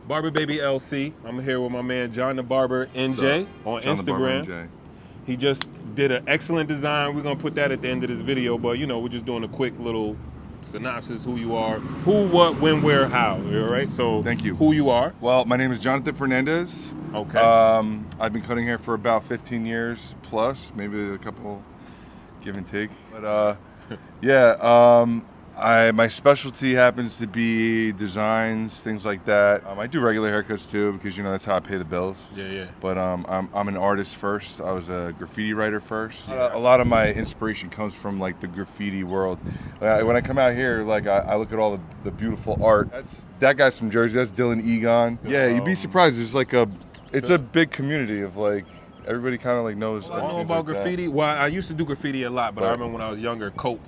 Barber Baby LC. I'm here with my man John the Barber NJ on John Instagram. The Barber NJ. He just did an excellent design. We're gonna put that at the end of this video, but you know, we're just doing a quick little synopsis: who you are, who, what, when, where, how. All right. So Thank you. Who you are? Well, my name is Jonathan Fernandez. Okay. I've been cutting hair for about 15 years plus, maybe a couple give and take. But my specialty happens to be designs, things like that. I do regular haircuts too because that's how I pay the bills. Yeah. But I'm an artist first. I was a graffiti writer first. A lot of my inspiration comes from like the graffiti world. When I come out here, like I look at all the beautiful art. That guy's from Jersey. That's Dylan Egon. Yeah, you'd be surprised. There's like it's a big community of like everybody kind of like knows. I know about graffiti. Well, I used to do graffiti a lot, but I remember when I was younger, Cope.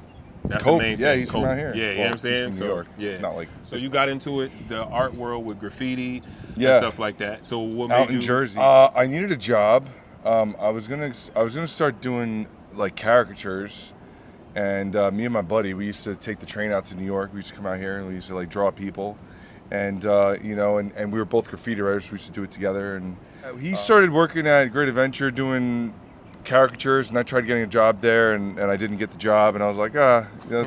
That's Cope, the main yeah, thing. he's Cope. from out here. Yeah, you know what I'm saying? He's from New York. Yeah. Not like so you got into it, the art world with graffiti and Yeah. stuff like that. So what out made in you Jersey. I needed a job. I was gonna start doing like caricatures, and me and my buddy, we used to take the train out to New York. We used to come out here and we used to like draw people, and and we were both graffiti writers. So we used to do it together. And he started working at Great Adventure doing caricatures, and I tried getting a job there, and I didn't get the job, and I was like,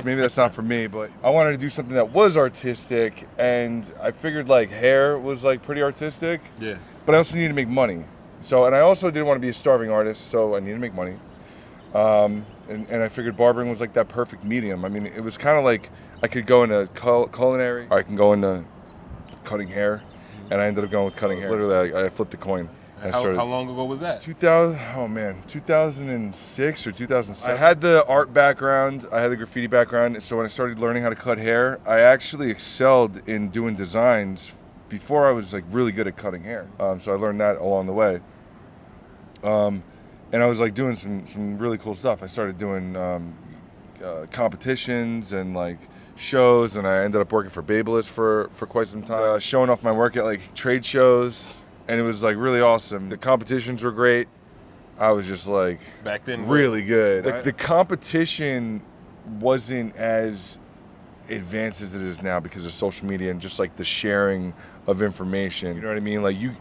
maybe that's not for me. But I wanted to do something that was artistic, and I figured like hair was like pretty artistic. Yeah. But I also needed to make money. And I also didn't want to be a starving artist, so I needed to make money. And I figured barbering was like that perfect medium. I mean, it was kind of like I could go into culinary, or I can go into cutting hair, and I ended up going with cutting hair. Literally, I flipped a coin. How long ago was that? 2006 or 2007. I had the art background, I had the graffiti background, so when I started learning how to cut hair, I actually excelled in doing designs before I was like really good at cutting hair. So I learned that along the way. And I was like doing some really cool stuff. I started doing competitions and like shows, and I ended up working for Babyliss for quite some time, showing off my work at like trade shows. And it was like really awesome. The competitions were great. I was just like back then really good. The competition wasn't as advanced as it is now because of social media and just like the sharing of information. You know what I mean? Like you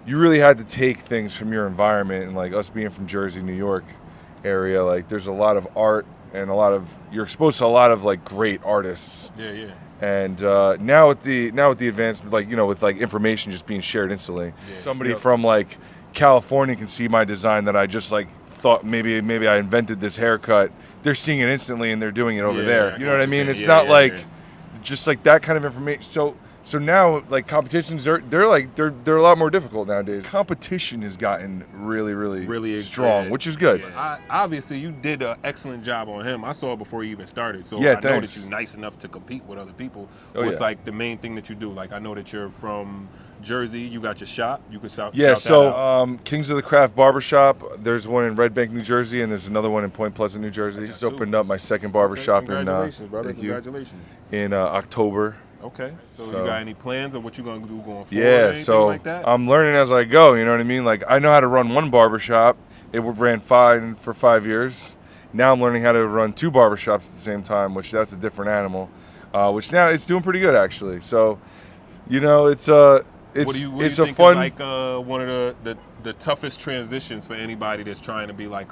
really had to take things from your environment, and like us being from Jersey, New York area, like there's a lot of art and you're exposed to a lot of like great artists. Yeah. And now with the advancement, like with like information just being shared instantly, somebody from like California can see my design that I just like thought maybe I invented this haircut. They're seeing it instantly and they're doing it over there. You know what I mean? It's not like just like that kind of information. So now like competitions they're a lot more difficult nowadays. Competition has gotten really strong, which is good. Yeah. Obviously, you did an excellent job on him. I saw it before you even started, so Yeah, I know that thanks. you're nice enough to compete with other people. Oh, What's yeah. like the main thing that you do? Like I know that you're from Jersey. You got your shop. You could shout Yeah, that so out. Kings of the Craft Barbershop, there's one in Red Bank, New Jersey, and there's another one in Point Pleasant, New Jersey. Just opened up my second barbershop Congratulations, brother. thank you, Congratulations. in October. Okay, so you got any plans of what you're gonna do going forward? or Yeah, anything so like that? I'm learning as I go, you know what I mean? Like I know how to run one barbershop. It ran fine for 5 years. Now I'm learning how to run two barbershops at the same time, which that's a different animal. Which now it's doing pretty good actually. So, it's what do you it's think a fun. is like one of the toughest transitions for anybody that's trying to be like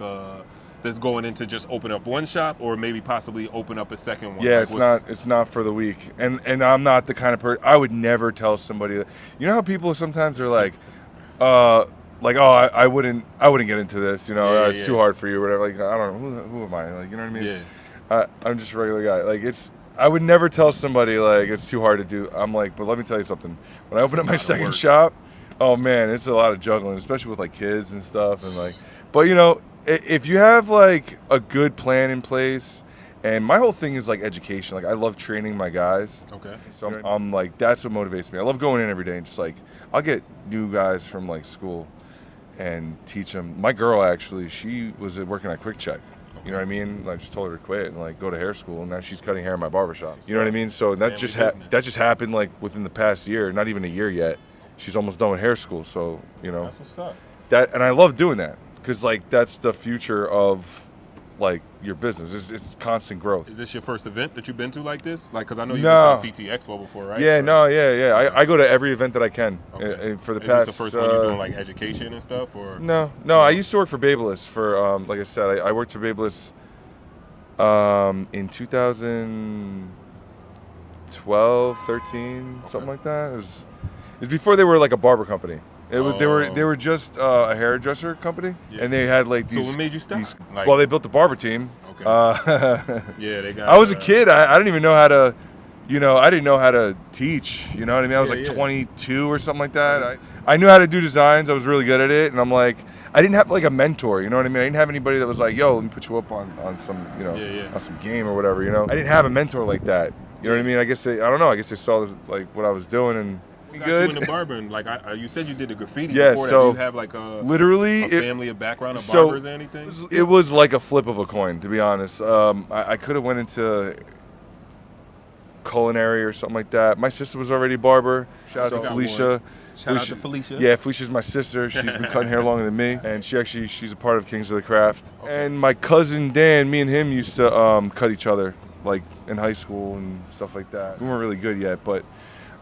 that's going into just open up one shop or maybe possibly open up a second one? Yeah, Like, it's not for the weak. And I'm not the kind of person, I would never tell somebody that, how people sometimes are like oh, I wouldn't get into this, it's too hard for you or whatever. Like I don't know, who am I? Like, you know what I mean? Yeah. I'm just a regular guy. Like I would never tell somebody like it's too hard to do. I'm like, but let me tell you something. When I open up my second shop, oh man, it's a lot of juggling, especially with like kids and stuff and like, but if you have like a good plan in place, and my whole thing is like education. Like I love training my guys. Okay. So I'm like, that's what motivates me. I love going in every day and just like, I'll get new guys from like school and teach them. My girl actually, she was working at Quick Check. You know what I mean? I just told her to quit and like go to hair school, and now she's cutting hair in my barbershop. You know what I mean? So that just happened like within the past year, not even a year yet. She's almost done with hair school, so That's what's up. and I love doing that because like that's the future of like your business. It's constant growth. Is this your first event that you've been to like this? Like, because I know you've No. been to the CT Expo before, right? Yeah, Or- no, yeah. I go to every event that I can. Okay. And for the Is past. this the first one you're doing like education and stuff, or? No. I used to work for Babyliss for like I said, I worked for Babyliss in 2012, 13, something like that. It was before they were like a barber company. They were just a hairdresser company, Yeah. and they had like these. So what made you stop? Like- well, they built the barber team. Okay. Yeah, they got. I was a kid. I didn't even know how to, I didn't know how to teach. You know what I mean? I was Yeah, like yeah. 22 or something like that. I knew how to do designs. I was really good at it, and I'm like, I didn't have like a mentor. You know what I mean? I didn't have anybody that was like, yo, let me put you up on some, on some game or whatever. I didn't have a mentor like that. You know what I mean? I guess I don't know. I guess they saw this, like what I was doing and. What got Good. you into barbering? Like you said, you did the graffiti. Yeah, before so that. Do you have like literally a family, a background of so barbers or anything? It was like a flip of a coin, to be honest. I could have went into culinary or something like that. My sister was already a barber. Shout out to Felicia. Shout out to Felicia. Yeah, Felicia's my sister. She's been cutting hair longer than me, and she's a part of Kings of the Craft. Okay. And my cousin Dan, me and him used to cut each other, like in high school and stuff like that. We weren't really good yet, but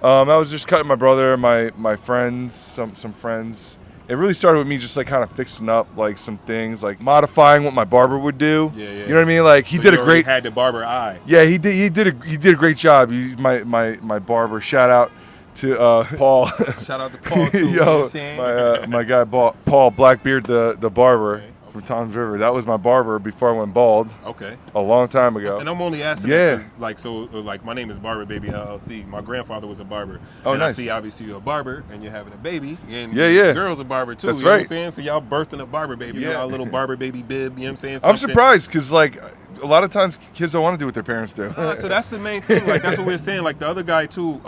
I was just cutting my brother, my friends, some friends. It really started with me just like kind of fixing up like some things, like modifying what my barber would do. Yeah. You know what I mean? Like he So did you a great. Had the barber eye. Yeah, he did a great job. He's my barber. Shout out to Paul. Shout out to Paul too. You know what Yo, I'm saying? my guy Paul Blackbeard, the barber. Okay. From Tom's River. That was my barber before I went bald Okay. a long time ago. And I'm only asking Yeah. because, like, my name is Barber Baby LLC. My grandfather was a barber. Oh, and nice. I see, obviously, you're a barber, and you're having a baby. And Yeah. the girl's a barber, too. That's you know right. what I'm saying? So y'all birthing a barber baby. Yeah. Y'all a little barber baby bib, you know what I'm saying? I'm Something. surprised because like a lot of times kids don't want to do what their parents do. So that's the main thing. Like, that's what we're saying. Like, the other guy, too,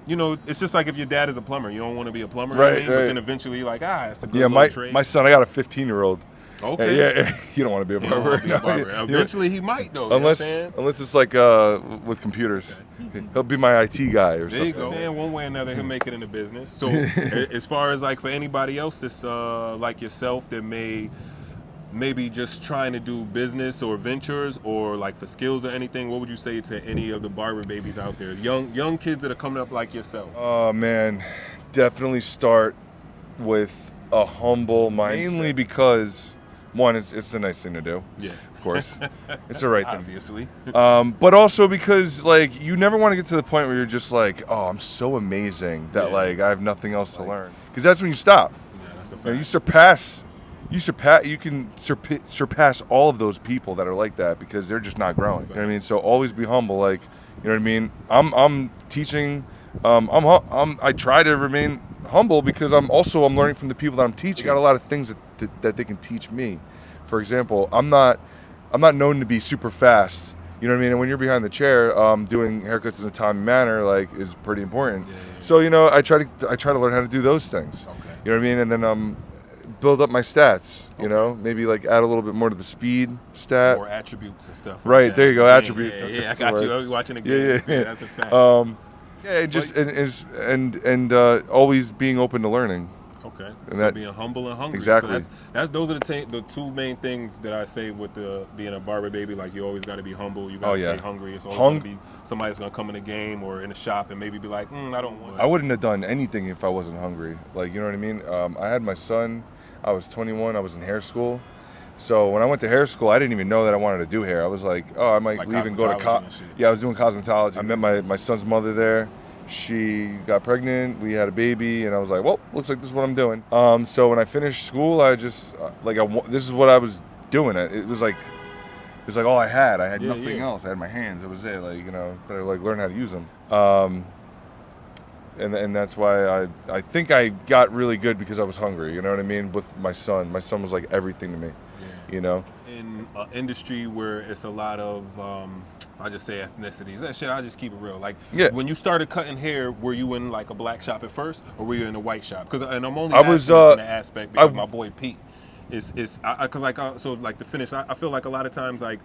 it's just like if your dad is a plumber. You don't want to be a plumber, you know what I mean? But Right. then eventually you're like, it's a good Yeah, little trade. my son, I got a 15-year-old. Okay. Yeah, you don't want to be a You don't barber. wanna be a barber. No. Eventually he might, though. You know what I'm saying? Unless it's like with computers. He'll be my IT guy or There you something. go. And one way or another, he'll make it in the business. So, as far as like for anybody else that's like yourself that maybe just trying to do business or ventures or like for skills or anything, what would you say to any of the barber babies out there, young kids that are coming up like yourself? Oh man, definitely start with a humble mindset. Mainly because one, it's a nice thing to do. Yeah, of course, it's the right thing. Obviously. But also because like you never want to get to the point where you're just like, oh, I'm so amazing that like I have nothing else to learn. Because that's when you stop. Yeah, that's a You know, fact. you can surpass all of those people that are like that because they're just not growing. You know what I mean? So always be humble. Like, you know what I mean? I'm teaching. I try to remain humble because I'm learning from the people that I'm teaching. I got a lot of things that they can teach me. For example, I'm not known to be super fast. You know what I mean? And when you're behind the chair, doing haircuts in a timely manner like is pretty important. Yeah. So I try to learn how to do those things. Okay. You know what I mean? And then build up my stats. You know, maybe like add a little bit more to the speed stat. More attributes and stuff. Right, like there you go, Yeah, attributes. Yeah, I That's the got you. word. I was watching the game. Yeah. That's a fact. Yeah, and just and always being open to learning. Okay. And So that- being humble and hungry. Exactly. So those are the two main things that I say with being a barber baby. Like you always got to be humble. You got to stay hungry. It's always going to be somebody that's going to come in the game or in the shop and maybe be like, I don't want. I wouldn't have done anything if I wasn't hungry. Like, you know what I mean? I had my son. I was 21. I was in hair school. So when I went to hair school, I didn't even know that I wanted to do hair. I was like, I might Like leave and go to cosmetology college. and shit. Yeah, I was doing cosmetology. I met my son's mother there. She got pregnant. We had a baby, and I was like, well, looks like this is what I'm doing. So when I finished school, I just this is what I was doing. It was like all I had. I had nothing else. I had my hands. That was it. Like, better like learn how to use them. And that's why I think I got really good because I was hungry. You know what I mean? With my son. My son was like everything to me. Yeah. You know? In an industry where it's a lot of, I just say ethnicities. That shit, I'll just keep it real. Like, when you started cutting hair, were you in like a black shop at first, or were you in a white shop? And I'm only asking this in the aspect because my boy Pete to finish, I feel like a lot of times like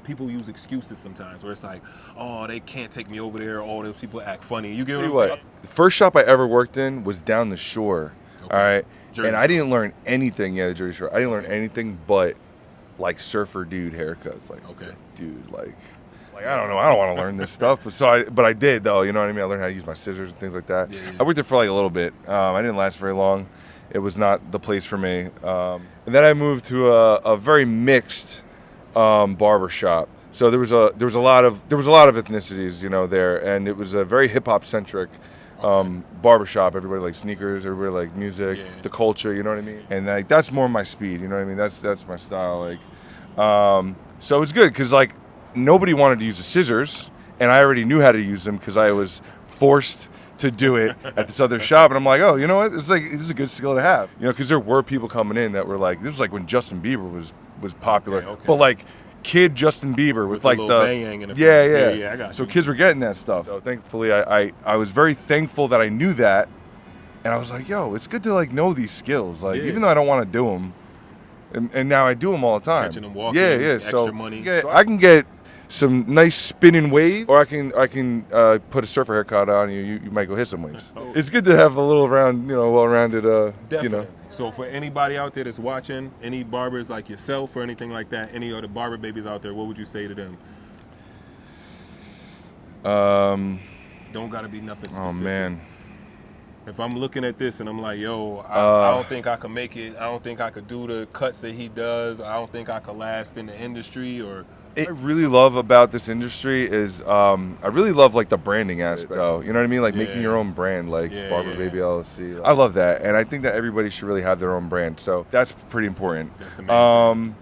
people use excuses sometimes where it's like, oh, they can't take me over there. All those people act funny. You get what I'm saying? The first shop I ever worked in was down the shore. Okay. All right. Jersey and I didn't learn anything. Yeah, the Jersey Shore. I didn't learn anything but like surfer dude haircuts. Like, Okay. dude, like I don't know, I don't want to learn this stuff, but I did though. You know what I mean? I learned how to use my scissors and things like that. Yeah. I worked there for like a little bit. I didn't last very long. It was not the place for me. And then I moved to a very mixed barber shop. So there was a lot of ethnicities, you know, there, and it was a very hip hop centric barber shop. Everybody liked sneakers, everybody liked music, the culture, you know what I mean? And like that's more my speed, you know what I mean? That's my style. Like, so it's good because like nobody wanted to use the scissors, and I already knew how to use them because I was forced to do it at this other shop, and I'm like, oh, you know what? This is a good skill to have, you know, because there were people coming in that were like, this was like when Justin Bieber was popular, but like kid Justin Bieber with like the bang in the yeah, I got so you. kids were getting that stuff. So thankfully, I was very thankful that I knew that, and I was like, yo, it's good to like know these skills, like even though I don't want to do them, and now I do them all the time. Catching them walking, extra so money. Yeah, so I can get some nice spinning wave, or I can put a surfer haircut on you. You might go hit some waves. It's good to have a little round, you know, well-rounded. Definitely. You know. So for anybody out there that's watching, any barbers like yourself or anything like that, any other barber babies out there, what would you say to them? Don't gotta be nothing specific. Oh man. If I'm looking at this and I'm like, yo, I don't think I can make it. I don't think I could do the cuts that he does. I don't think I could last in the industry. Or what I really love about this industry is I really love like the branding aspect. Though, you know what I mean? Like making your own brand, like Barber Baby LLC. I love that, and I think that everybody should really have their own brand. So that's pretty important. That's amazing.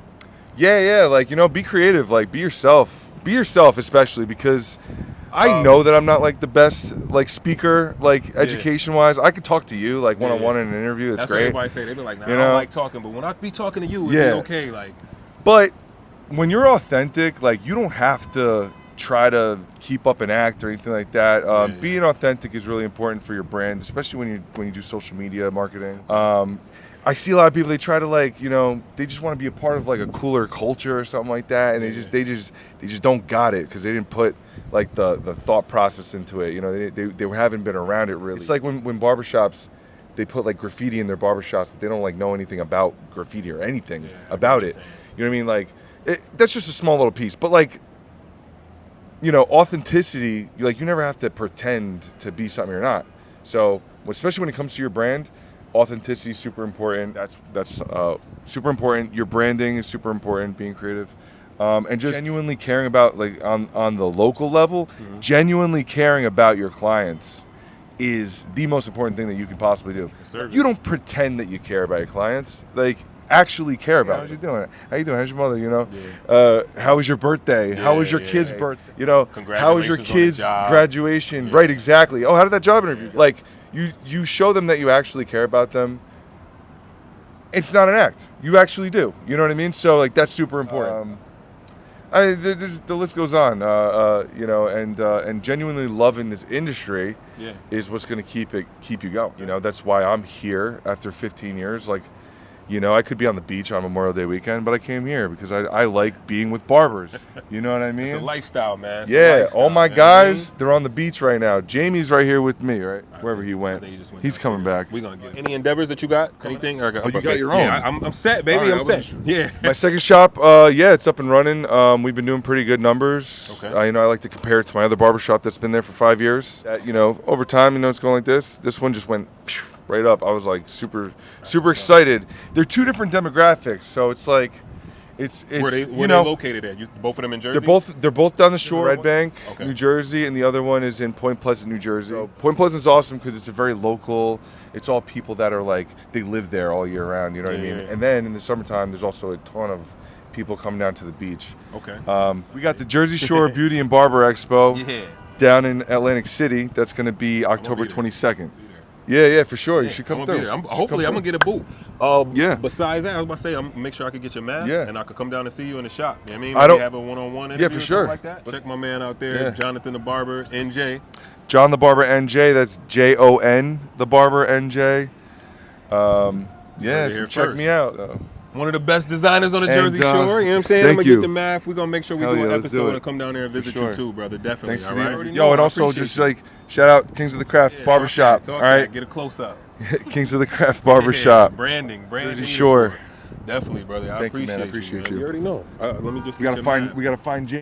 Yeah, like, you know, be creative, like be yourself. Be yourself, especially because I know that I'm not like the best like speaker, like education wise. I could talk to you like one on one in an interview. That's great. What everybody say. They be like, nah, you I know? don't like talking, but when I be talking to you, it'd be okay. Like, but when you're authentic, like you don't have to try to keep up an act or anything like that. Being authentic is really important for your brand, especially when you do social media marketing. I see a lot of people, they try to like, you know, they just want to be a part of like a cooler culture or something like that, and they just don't got it because they didn't put like the thought process into it. You know, they haven't been around it really. It's like when barbershops, they put like graffiti in their barbershops, but they don't like know anything about graffiti or anything about it. You know what I mean? Like that's just a small little piece, but like, you know, authenticity, like you never have to pretend to be something you're not. So especially when it comes to your brand, authenticity is super important. That's super important. Your branding is super important. Being creative, and just genuinely caring about like on the local level, genuinely caring about your clients is the most important thing that you can possibly do. You don't pretend that you care about your clients. Like actually care about. How's you doing? How you doing? How's your mother? You know, how was your birthday? How was your kid's birthday? You know, how was your kid's graduation? Right, exactly. Oh, how did that job interview? Like. You show them that you actually care about them. It's not an act. You actually do. You know what I mean? So like that's super important. The list goes on. You know, and genuinely loving this industry is what's going to keep you going. You know, that's why I'm here after 15 years. Like, you know, I could be on the beach on Memorial Day weekend, but I came here because I like being with barbers. You know what I mean? It's a lifestyle, man. It's lifestyle, all my guys, they're on the beach right now. Jamie's right here with me, right? Wherever he went. He's coming back. We're going to get any endeavors that you got? Anything? You got your own. Yeah, I'm set, baby. I'm set. Yeah. My second shop, it's up and running. We've been doing pretty good numbers. Okay. You know, I like to compare it to my other barbershop that's been there for 5 years. You know, over time, you know, it's going like this. This one just went right up. I was like super excited. They're two different demographics, so it's like it's where they located at? Both of them in Jersey? They're both down the shore, Red Bank, okay. New Jersey, and the other one is in Point Pleasant, New Jersey. So Point Pleasant's awesome because it's a very local. It's all people that are like they live there all year round. You know what I mean? And then in the summertime, there's also a ton of people coming down to the beach. Okay. We got the Jersey Shore Beauty and Barber Expo down in Atlantic City. That's going to be October 22nd. Yeah, for sure. You should come through. Hopefully, I'm going to get a booth. Besides that, I was about to say, I'm make sure I could get your math, and I could come down and see you in the shop. You know what I mean? Maybe have a one-on-one interview for sure. Like that. Check my man out there, Jonathan the Barber, NJ. John the Barber, NJ. That's Jon the Barber, NJ. Check me out. So. One of the best designers on the Jersey Shore. You know what I'm saying? I'm going to get the math. We're going to make sure we do an episode and come down there and visit you too, brother. Definitely. Thanks for and also just like shout out Kings of the Craft Barbershop. All right. Get a close up. Kings of the Craft Barbershop. Branding. Jersey Shore. Definitely, brother. I Thank you, appreciate man. I appreciate man. you. You already know. Let me just We get gotta your find. man. We gotta find James.